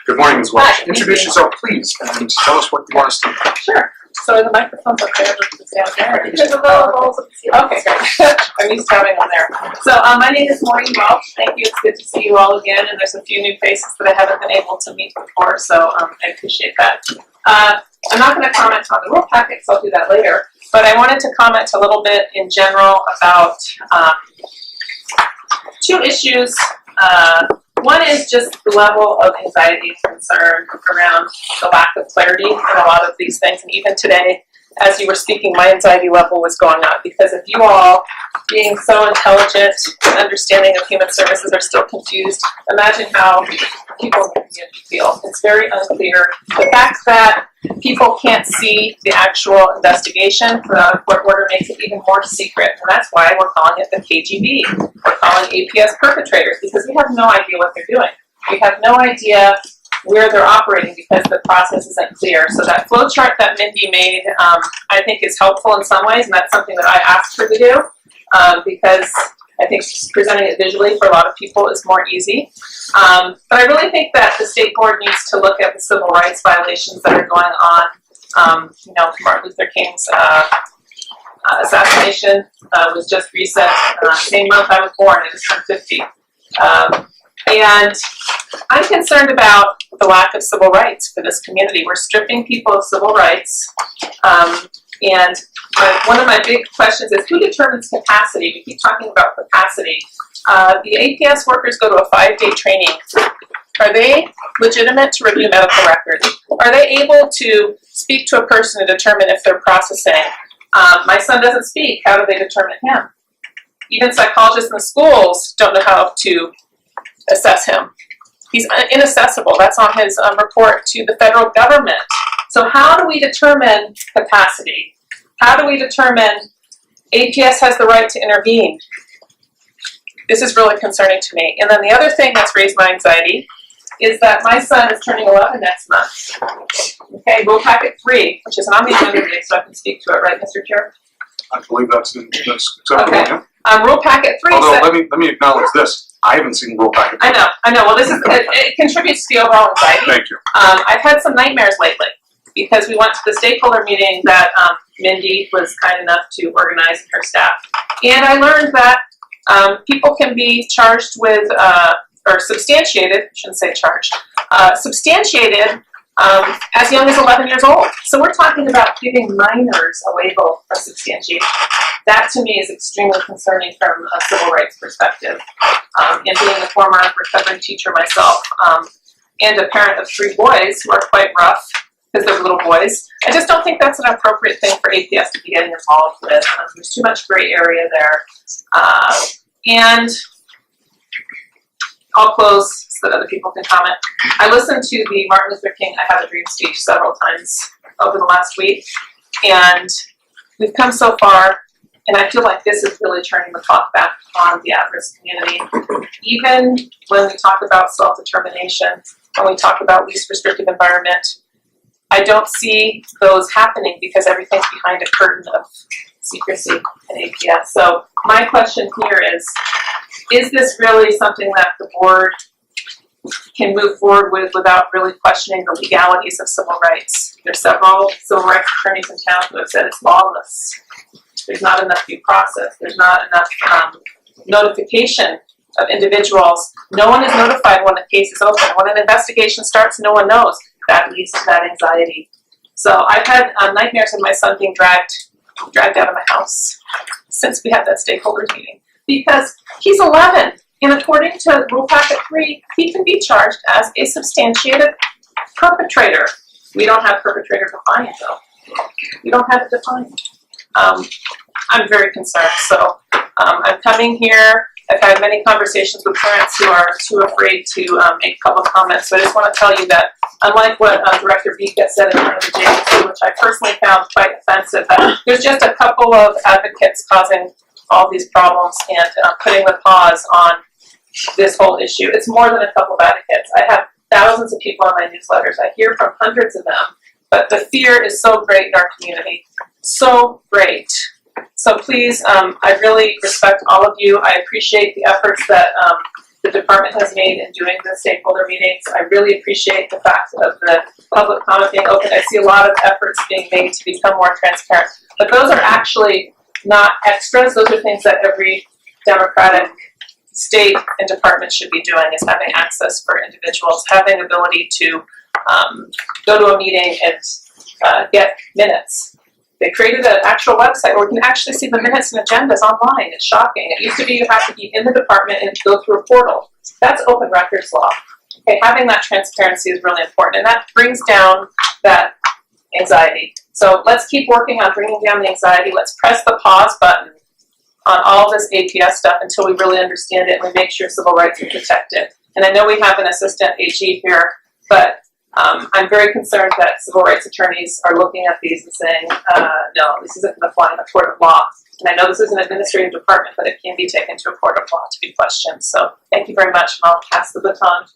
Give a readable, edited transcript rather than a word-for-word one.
Good morning, Ms. Welch. Hi, Introduce yourself, please, and tell us what you want us to do. Sure. So are the microphones up there versus down there? There's a little holes at the ceiling. Okay, great. I'm used to having them there. So my name is Maureen Welch. Thank you. It's good to see you all again. And there's a few new faces that I haven't been able to meet before, so I appreciate that. I'm not going to comment on the rule packets. I'll do that later. But I wanted to comment a little bit in general about two issues. One is just the level of anxiety and concern around the lack of clarity in a lot of these things. And even today, as you were speaking, my anxiety level was going up because if you all, being so intelligent and understanding of human services, are still confused, imagine how people in the community feel. It's very unclear. The fact that people can't see the actual investigation for the court order makes it even more secret, and that's why we're calling it the KGB. We're calling APS perpetrators because we have no idea what they're doing. We have no idea where they're operating because the process isn't clear. So that flow chart that Mindy made, I think is helpful in some ways, and that's something that I asked her to do because I think presenting it visually for a lot of people is more easy. But I really think that the state board needs to look at the civil rights violations that are going on. Martin Luther King's assassination was just recent. Same month I was born, I just turned 50. And I'm concerned about the lack of civil rights for this community. We're stripping people of civil rights. And one of my big questions is who determines capacity? We keep talking about capacity. The APS workers go to a 5-day training. Are they legitimate to review medical records? Are they able to speak to a person to determine if they're processing? My son doesn't speak. How do they determine him? Even psychologists in the schools don't know how to assess him. He's inaccessible. That's on his report to the federal government. So how do we determine capacity? How do we determine APS has the right to intervene? This is really concerning to me. And then the other thing that's raised my anxiety is that my son is turning 11 next month. Okay, Rule Packet 3, which is on the agenda today, so I can speak to it, right, Mr. Chair? I believe that's acceptable. Okay. Yeah. Rule Packet 3 Although, said, let me acknowledge this. I haven't seen Rule Packet 3. I know. Well, it contributes to the overall anxiety. Thank you. I've had some nightmares lately because we went to the stakeholder meeting that Mindy was kind enough to organize and her staff. And I learned that people can be charged with, or substantiated, I shouldn't say charged, substantiated as young as 11 years old. So we're talking about giving minors a label of substantiation. That to me is extremely concerning from a civil rights perspective. And being a former recovering teacher myself, and a parent of 3 boys who are quite rough because they're little boys, I just don't think that's an appropriate thing for APS to be getting involved with. There's too much gray area there. And I'll close so that other people can comment. I listened to the Martin Luther King I Have a Dream speech several times over the last week, and we've come so far, and I feel like this is really turning the clock back on the at-risk community. Even when we talk about self-determination, when we talk about least restrictive environment, I don't see those happening because everything's behind a curtain of secrecy in APS. So my question here is this really something that the board can move forward with without really questioning the legalities of civil rights? There's several civil rights attorneys in town who have said it's lawless. There's not enough due process. There's not enough notification of individuals. No one is notified when the case is open. When an investigation starts, no one knows. That leads to that anxiety. So I've had nightmares of my son being dragged out of my house since we had that stakeholders meeting because he's 11, and according to Rule Packet 3, he can be charged as a substantiated perpetrator. We don't have perpetrator defined though. We don't have it defined. I'm very concerned. So I'm coming here. I've had many conversations with parents who are too afraid to make public comments. So I just want to tell you that unlike what Director Vika said in front of the JDC, which I personally found quite offensive, that there's just a couple of advocates causing all these problems and putting the pause on this whole issue. It's more than a couple of advocates. I have thousands of people on my newsletters. I hear from hundreds of them. But the fear is so great in our community. So great. So please, I really respect all of you. I appreciate the efforts that the department has made in doing the stakeholder meetings. I really appreciate the fact of the public comment being open. I see a lot of efforts being made to become more transparent. But those are actually not extras. Those are things that every democratic state and department should be doing, is having access for individuals, having ability to go to a meeting and get minutes. They created an actual website where we can actually see the minutes and agendas online. It's shocking. It used to be you have to be in the department and go through a portal. That's open records law. Okay, having that transparency is really important, and that brings down that anxiety. So let's keep working on bringing down the anxiety. Let's press the pause button on all this APS stuff until we really understand it and we make sure civil rights are protected. And I know we have an assistant AG here, but I'm very concerned that civil rights attorneys are looking at these and saying, no, this isn't going to fly in a court of law. And I know this is an administrative department, but it can be taken to a court of law to be questioned. So thank you very much, and I'll pass the baton to